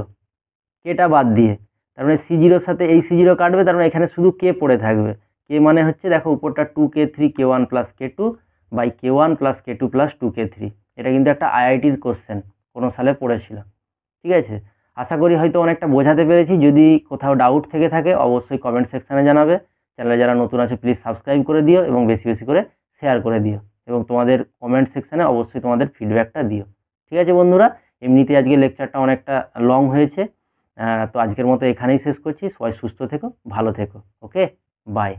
কেটা বাদ দিয়ে, তার মানে C0 সাথে এই C0 কাটবে, তার মানে এখানে শুধু কে পড়ে থাকবে। কে মানে হচ্ছে দেখো উপরটা 2K3 K1 plus K2 by K1 plus K2 plus 2K3। এটা কিন্তু একটা IITর কোশ্চেন, কোনো সালে পড়েছিল, ঠিক আছে। আশা করি হয়তো অনেকটা বোঝাতে পেরেছি। যদি কোথাও ডাউট থেকে থাকে অবশ্যই কমেন্ট সেকশানে জানাবে। চ্যানেলে যারা নতুন আছে প্লিজ সাবস্ক্রাইব করে দিও, এবং বেশি বেশি করে শেয়ার করে দিও, এবং তোমাদের কমেন্ট সেকশানে অবশ্যই তোমাদের ফিডব্যাকটা দিও, ঠিক আছে বন্ধুরা। এমনিতে আজকে লেকচারটা অনেকটা লং হয়েছে, তো আজকের মতো এখানেই শেষ করছি। সবাই সুস্থ থেকো, ভালো থেকো, ওকে, বাই।